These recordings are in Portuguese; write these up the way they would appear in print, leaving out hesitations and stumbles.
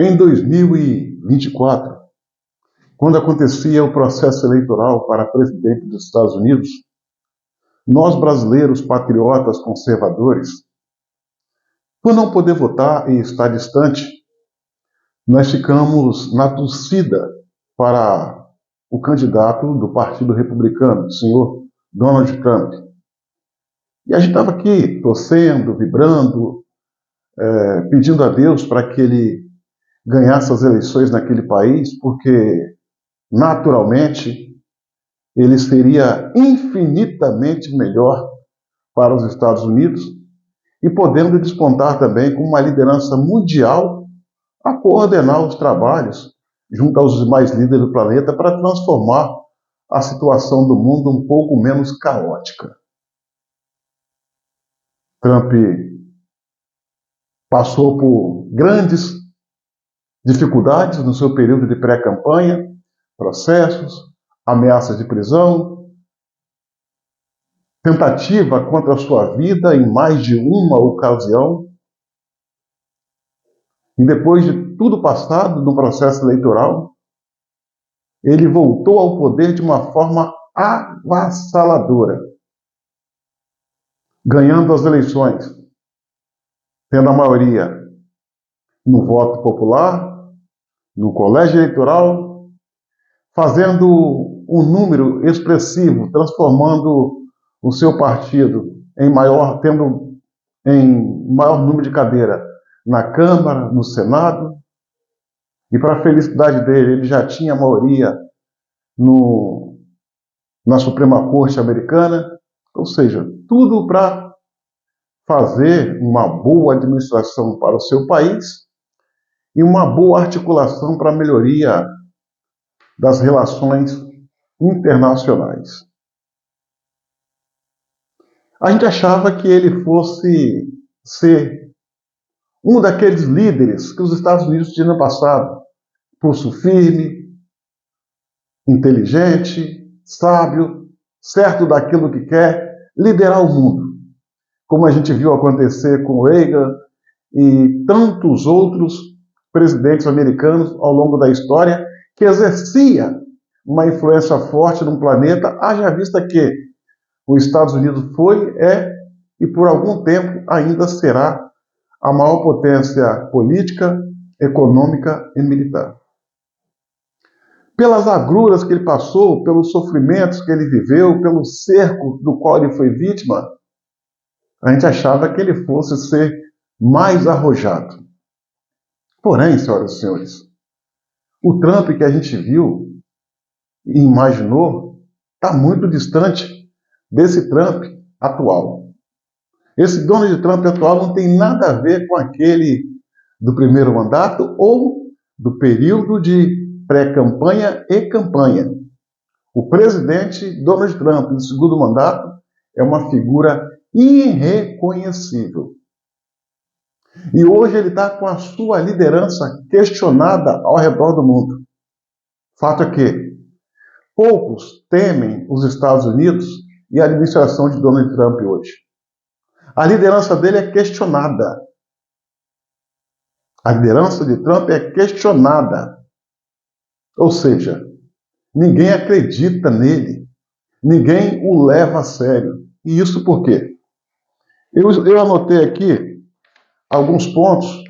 Em 2024, quando acontecia o processo eleitoral para presidente dos Estados Unidos, nós brasileiros patriotas conservadores, por não poder votar e estar distante, nós ficamos na torcida para o candidato do Partido Republicano, o senhor Donald Trump. E a gente estava aqui torcendo, vibrando, pedindo a Deus para que ele ganhasse as eleições naquele país, porque naturalmente ele seria infinitamente melhor para os Estados Unidos e podendo despontar também com uma liderança mundial a coordenar os trabalhos junto aos demais líderes do planeta para transformar a situação do mundo um pouco menos caótica. Trump passou por grandes dificuldades no seu período de pré-campanha, processos, ameaças de prisão, tentativa contra a sua vida em mais de uma ocasião. E depois de tudo passado no processo eleitoral, ele voltou ao poder de uma forma avassaladora, ganhando as eleições, tendo a maioria no voto popular, no colégio eleitoral, fazendo um número expressivo, transformando o seu partido tendo maior número de cadeiras na Câmara, no Senado, e para a felicidade dele, ele já tinha maioria na Suprema Corte americana, ou seja, tudo para fazer uma boa administração para o seu país e uma boa articulação para a melhoria das relações internacionais. A gente achava que ele fosse ser um daqueles líderes que os Estados Unidos tinham no passado, pulso firme, inteligente, sábio, certo daquilo que quer, liderar o mundo, como a gente viu acontecer com Reagan e tantos outros presidentes americanos ao longo da história, que exercia uma influência forte no planeta, haja vista que os Estados Unidos foi, é e por algum tempo ainda será a maior potência política, econômica e militar. Pelas agruras que ele passou, pelos sofrimentos que ele viveu, pelo cerco do qual ele foi vítima, a gente achava que ele fosse ser mais arrojado. Porém, senhoras e senhores, o Trump que a gente viu e imaginou está muito distante desse Trump atual. Esse Donald Trump atual não tem nada a ver com aquele do primeiro mandato ou do período de pré-campanha e campanha. O presidente Donald Trump, no segundo mandato, é uma figura irreconhecível. E hoje ele está com a sua liderança questionada ao redor do mundo. Fato é que poucos temem os Estados Unidos e a administração de Donald Trump hoje. A liderança dele é questionada. A liderança de Trump é questionada. Ou seja, ninguém acredita nele. Ninguém o leva a sério. E isso por quê? Eu anotei aqui alguns pontos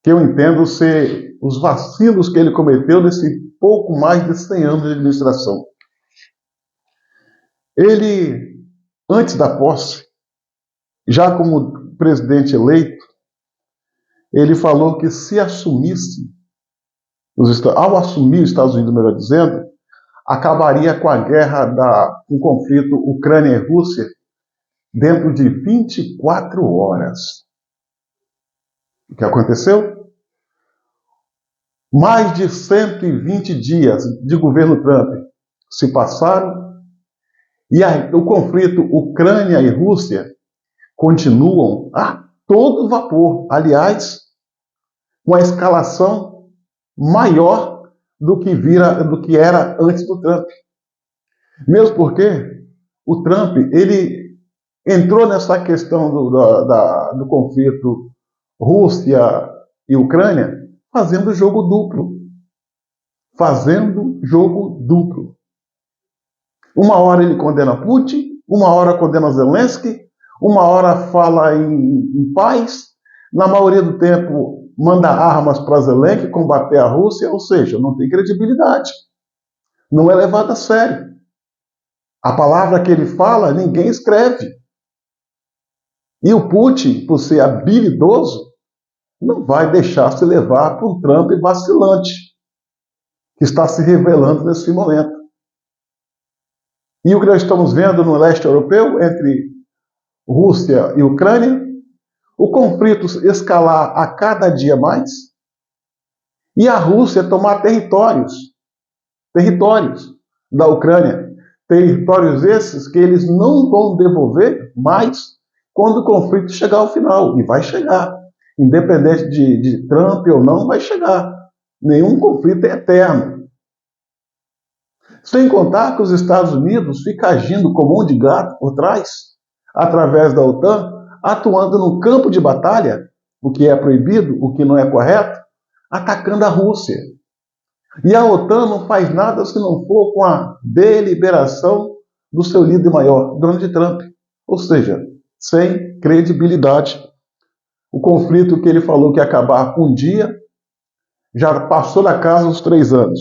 que eu entendo ser os vacilos que ele cometeu nesse pouco mais de 100 anos de administração. Ele, antes da posse, já como presidente eleito, ele falou que se assumisse, ao assumir os Estados Unidos, melhor dizendo, acabaria com a guerra, com o conflito Ucrânia e Rússia dentro de 24 horas. O que aconteceu? Mais de 120 dias de governo Trump se passaram e o conflito Ucrânia e Rússia continuam a todo vapor. Aliás, com a escalação maior do que era antes do Trump. Mesmo porque o Trump ele entrou nessa questão do conflito Rússia e Ucrânia fazendo jogo duplo. Fazendo jogo duplo. Uma hora ele condena Putin, uma hora condena Zelensky, uma hora fala em paz, na maioria do tempo manda armas para Zelensky combater a Rússia, ou seja, não tem credibilidade. Não é levado a sério. A palavra que ele fala, ninguém escreve. E o Putin, por ser habilidoso, não vai deixar se levar por um Trump vacilante, que está se revelando nesse momento. E o que nós estamos vendo no leste europeu, entre Rússia e Ucrânia, o conflito escalar a cada dia mais, e a Rússia tomar territórios da Ucrânia, territórios esses que eles não vão devolver mais quando o conflito chegar ao final, e vai chegar, independente de Trump ou não, vai chegar. Nenhum conflito é eterno. Sem contar que os Estados Unidos ficam agindo como mão de gato por trás, através da OTAN, atuando no campo de batalha, o que é proibido, o que não é correto, atacando a Rússia. E a OTAN não faz nada se não for com a deliberação do seu líder maior, Donald Trump. Ou seja, sem credibilidade. O conflito que ele falou que ia acabar um dia, já passou da casa os 3 anos.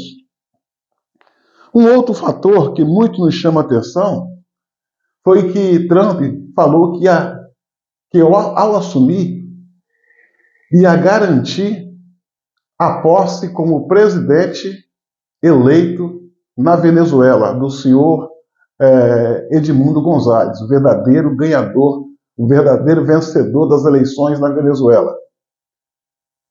Um outro fator que muito nos chama a atenção foi que Trump falou que ao assumir, ia garantir a posse como presidente eleito na Venezuela, do senhor Edmundo González, o verdadeiro ganhador, o verdadeiro vencedor das eleições na Venezuela.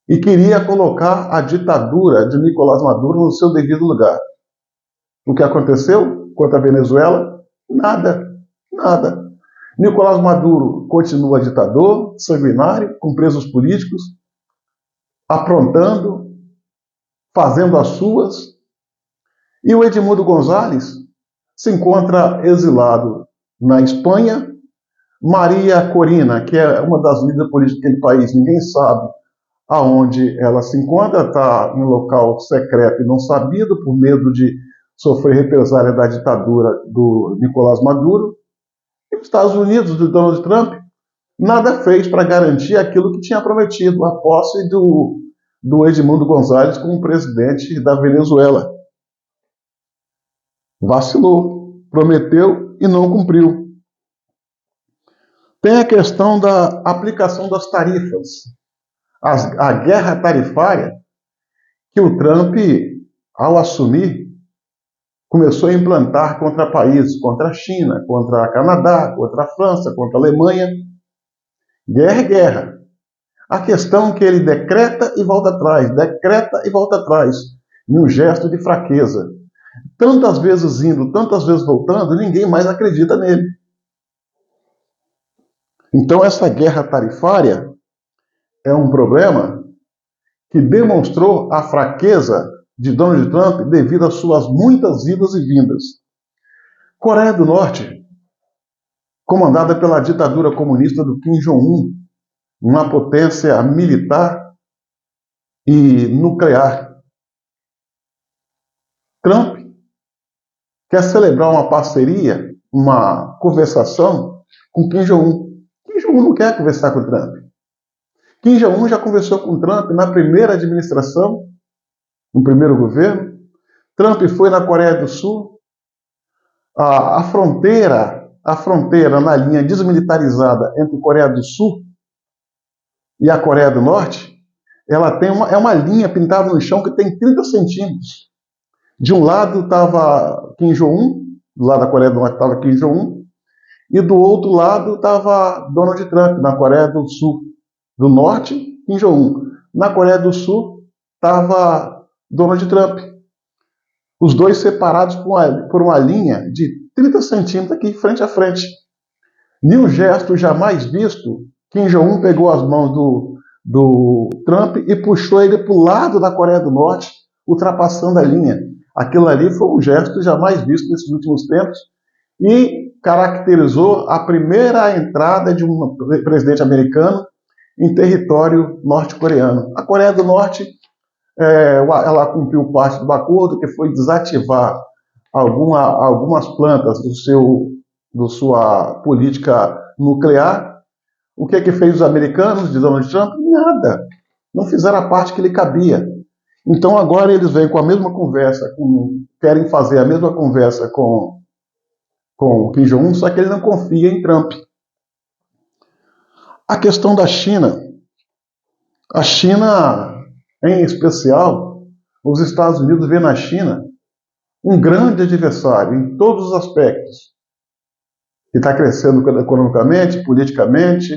E queria colocar a ditadura de Nicolás Maduro no seu devido lugar. O que aconteceu contra a Venezuela? Nada. Nicolás Maduro continua ditador, sanguinário, com presos políticos, aprontando, fazendo as suas. E o Edmundo González se encontra exilado na Espanha. Maria Corina, que é uma das líderes políticas daquele país, ninguém sabe aonde ela se encontra, está em um local secreto e não sabido, por medo de sofrer represália da ditadura do Nicolás Maduro. E os Estados Unidos, do Donald Trump, nada fez para garantir aquilo que tinha prometido, a posse do Edmundo González como presidente da Venezuela. Vacilou, prometeu e não cumpriu. Tem a questão da aplicação das tarifas. A guerra tarifária que o Trump, ao assumir, começou a implantar contra países, contra a China, contra o Canadá, contra a França, contra a Alemanha. Guerra é guerra. A questão é que ele decreta e volta atrás, num gesto de fraqueza. Tantas vezes indo, tantas vezes voltando, ninguém mais acredita nele. Então essa guerra tarifária é um problema que demonstrou a fraqueza de Donald Trump devido às suas muitas idas e vindas. Coreia do Norte, comandada pela ditadura comunista do Kim Jong-un, uma potência militar e nuclear. Trump quer celebrar uma parceria, uma conversação com Kim Jong-un. Kim Jong-un não quer conversar com Trump. Kim Jong-un já conversou com Trump na primeira administração, no primeiro governo. Trump foi na Coreia do Sul. A fronteira na linha desmilitarizada entre a Coreia do Sul e a Coreia do Norte, ela tem uma linha pintada no chão que tem 30 centímetros. De um lado estava Kim Jong-un, do lado da Coreia do Norte estava Kim Jong-un, e do outro lado estava Donald Trump, na Coreia do Sul. Do Norte, Kim Jong-un. Na Coreia do Sul estava Donald Trump. Os dois separados por uma linha de 30 centímetros aqui, frente a frente. Em um gesto jamais visto, Kim Jong-un pegou as mãos do Trump e puxou ele para o lado da Coreia do Norte, ultrapassando a linha. Aquilo ali foi um gesto jamais visto nesses últimos tempos e caracterizou a primeira entrada de um presidente americano em território norte-coreano. A Coreia do Norte ela cumpriu parte do acordo, que foi desativar algumas plantas do sua política nuclear. O que fez os americanos de Donald Trump? Nada. Não fizeram a parte que lhe cabia. Então agora eles vêm com a mesma conversa, querem fazer a mesma conversa com o Kim Jong-un, só que ele não confia em Trump. A questão da China. A China, em especial, os Estados Unidos vê na China um grande adversário em todos os aspectos. Que está crescendo economicamente, politicamente,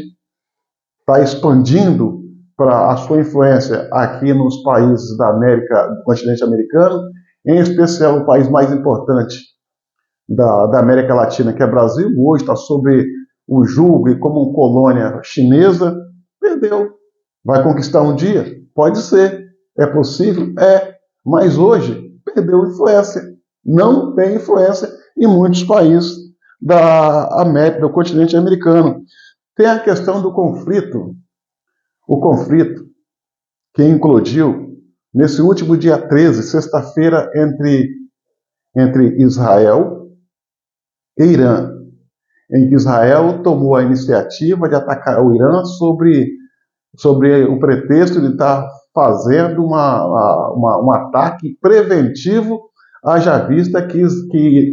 está expandindo para a sua influência aqui nos países da América, do continente americano, em especial o país mais importante da América Latina, que é o Brasil, hoje está sob o julgo e como colônia chinesa, perdeu. Vai conquistar um dia? Pode ser. É possível? É. Mas hoje perdeu influência. Não tem influência em muitos países da América, do continente americano. Tem a questão do conflito. O conflito que eclodiu nesse último dia 13, sexta-feira, entre Israel e Irã, em que Israel tomou a iniciativa de atacar o Irã sobre o pretexto de estar fazendo um ataque preventivo, haja vista que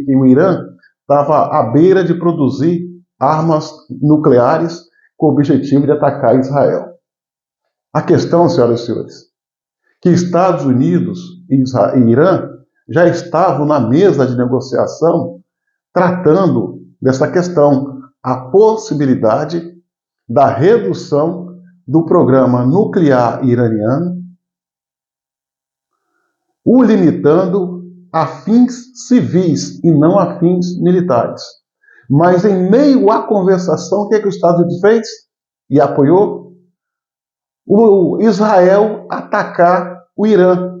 o Irã estava à beira de produzir armas nucleares com o objetivo de atacar Israel. A questão, senhoras e senhores, que Estados Unidos e Irã já estavam na mesa de negociação tratando dessa questão, a possibilidade da redução do programa nuclear iraniano, o limitando a fins civis e não a fins militares. Mas em meio à conversação, o que os Estados Unidos fez e apoiou? O Israel atacar o Irã.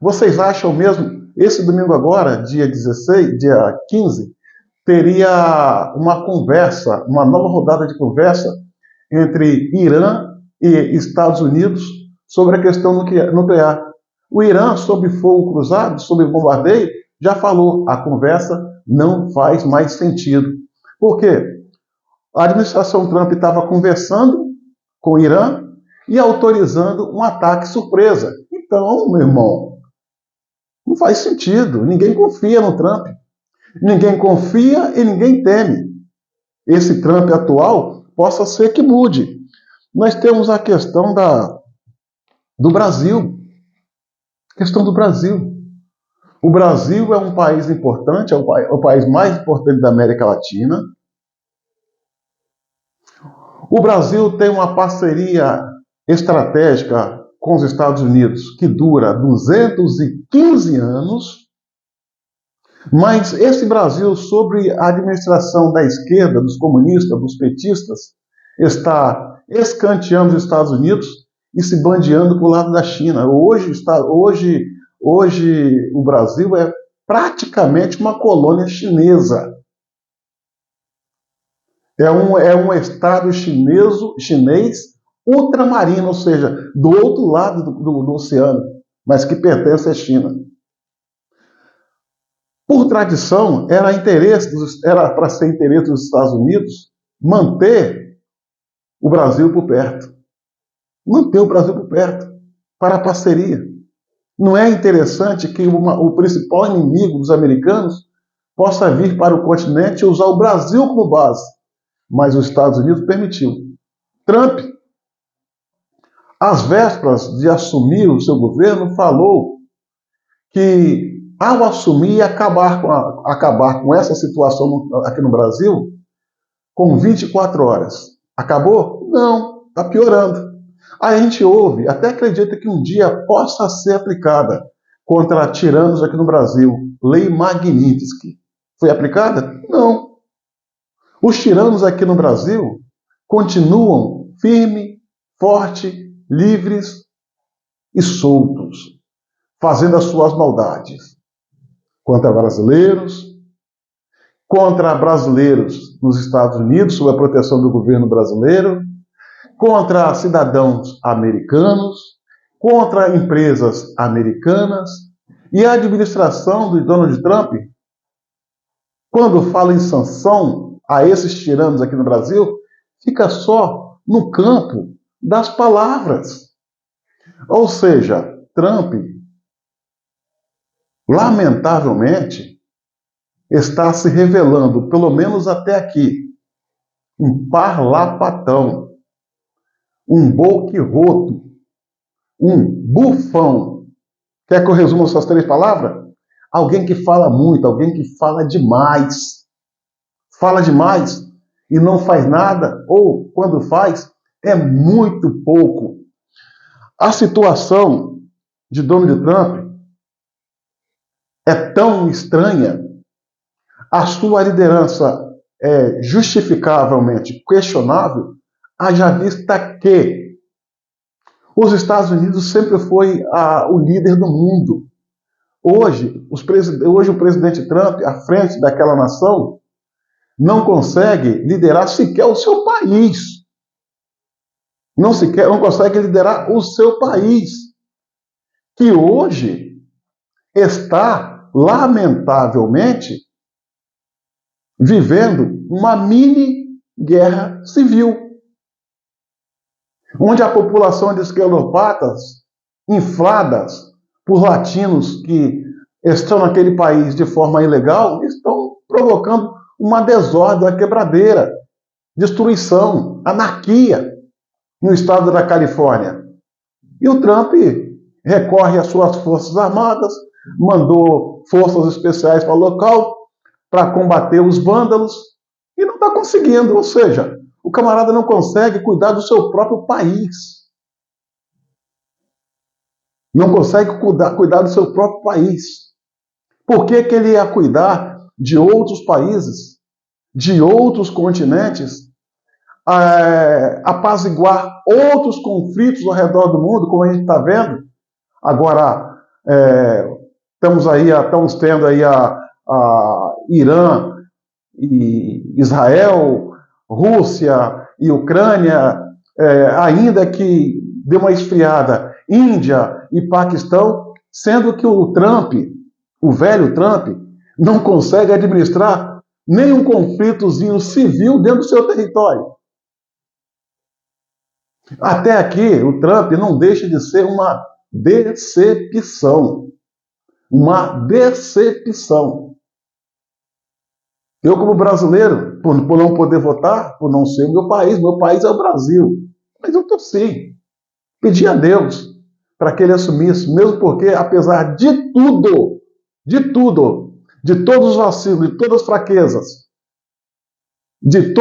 Vocês acham mesmo, esse domingo agora, dia 15, teria uma conversa, uma nova rodada de conversa entre Irã e Estados Unidos sobre a questão nuclear. O Irã, sob fogo cruzado, sob bombardeio, já falou, a conversa não faz mais sentido. Por quê? A administração Trump estava conversando com o Irã e autorizando um ataque surpresa. Então, meu irmão, não faz sentido. Ninguém confia no Trump. Ninguém confia e ninguém teme. Esse Trump atual possa ser que mude. Nós temos a questão do Brasil. A questão do Brasil. O Brasil é um país importante, é o país mais importante da América Latina. O Brasil tem uma parceria estratégica com os Estados Unidos que dura 215 anos, mas esse Brasil, sob a administração da esquerda, dos comunistas, dos petistas, está escanteando os Estados Unidos e se bandeando para o lado da China. Hoje o Brasil é praticamente uma colônia chinesa. É um estado chinês ultramarino, ou seja, do outro lado do oceano, mas que pertence à China. Por tradição, era para ser interesse dos Estados Unidos manter o Brasil por perto. Manter o Brasil por perto, para a parceria. Não é interessante que o principal inimigo dos americanos possa vir para o continente e usar o Brasil como base, mas os Estados Unidos permitiu. Trump, às vésperas de assumir o seu governo, falou que ao assumir e acabar com essa situação aqui no Brasil, com 24 horas. Acabou? Não, está piorando. A gente ouve, até acredita que um dia possa ser aplicada contra tiranos aqui no Brasil. Lei Magnitsky. Foi aplicada? Não. Os tiranos aqui no Brasil continuam firmes, fortes, livres e soltos, fazendo as suas maldades contra brasileiros nos Estados Unidos, sob a proteção do governo brasileiro, contra cidadãos americanos contra empresas americanas. E a administração do Donald Trump, quando fala em sanção a esses tiranos aqui no Brasil, fica só no campo das palavras. Ou seja, Trump, lamentavelmente, está se revelando, pelo menos até aqui, um parlapatão, um boquirroto, um bufão. Quer que eu resuma essas 3 palavras? Alguém que fala muito, alguém que fala demais. Fala demais e não faz nada, ou quando faz, é muito pouco. A situação de Donald Trump é tão estranha, a sua liderança é justificavelmente questionável, haja vista que os Estados Unidos sempre foi o líder do mundo. Hoje o presidente Trump, à frente daquela nação, não consegue liderar sequer o seu país. Não consegue liderar o seu país, que hoje está, lamentavelmente, vivendo uma mini guerra civil, onde a população de esquerdopatas, infladas por latinos que estão naquele país de forma ilegal, estão provocando uma desordem, uma quebradeira, destruição, anarquia no estado da Califórnia. E o Trump recorre às suas forças armadas, mandou forças especiais para o local para combater os vândalos e não está conseguindo. Ou seja, o camarada não consegue cuidar do seu próprio país. Não consegue cuidar do seu próprio país. Por que ele ia cuidar de outros países, de outros continentes, apaziguar outros conflitos ao redor do mundo, como a gente está vendo? Agora, estamos tendo aí a Irã e Israel, Rússia e Ucrânia, ainda que deu uma esfriada, Índia e Paquistão, sendo que o Trump, o velho Trump, não consegue administrar nem um conflitozinho civil dentro do seu território. Até aqui, o Trump não deixa de ser uma decepção. Uma decepção. Eu, como brasileiro, por não poder votar, por não ser o meu país é o Brasil. Mas eu torci. Pedi a Deus para que ele assumisse, mesmo porque, apesar de tudo, de todos os vacilos, de todas as fraquezas, de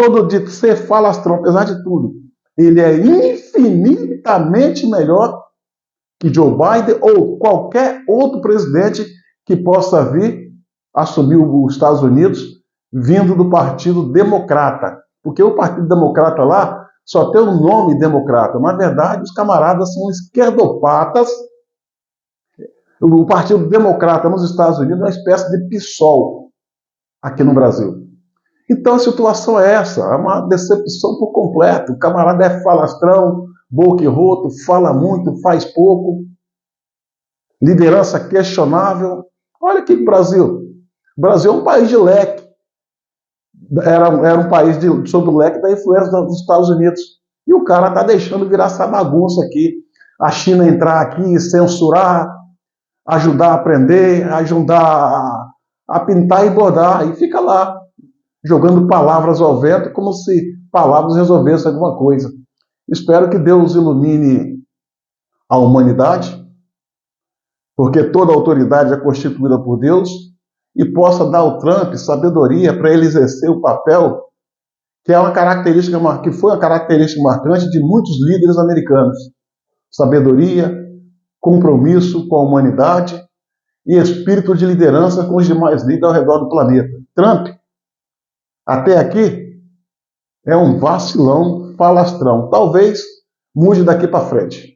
ser falastrão, apesar de tudo, ele é infinitamente melhor que Joe Biden ou qualquer outro presidente que possa vir assumir os Estados Unidos vindo do Partido Democrata. Porque o Partido Democrata lá só tem o nome democrata. Na verdade, os camaradas são esquerdopatas. O Partido Democrata nos Estados Unidos é uma espécie de PSOL aqui no Brasil. Então a situação é essa, é uma decepção por completo. O camarada é falastrão, boquirroto, fala muito, faz pouco, liderança questionável. Olha aqui o Brasil. O Brasil é um país de leque. Era um país sob o leque da influência dos Estados Unidos. E o cara está deixando virar essa bagunça aqui. A China entrar aqui, censurar, ajudar a aprender, ajudar a pintar e bordar. E fica lá, jogando palavras ao vento, como se palavras resolvessem alguma coisa. Espero que Deus ilumine a humanidade, porque toda autoridade é constituída por Deus, e possa dar ao Trump sabedoria para ele exercer o papel que é uma característica, que foi uma característica marcante de muitos líderes americanos. Sabedoria, compromisso com a humanidade e espírito de liderança com os demais líderes ao redor do planeta. Trump, até aqui, é um vacilão, falastrão. Talvez mude daqui para frente.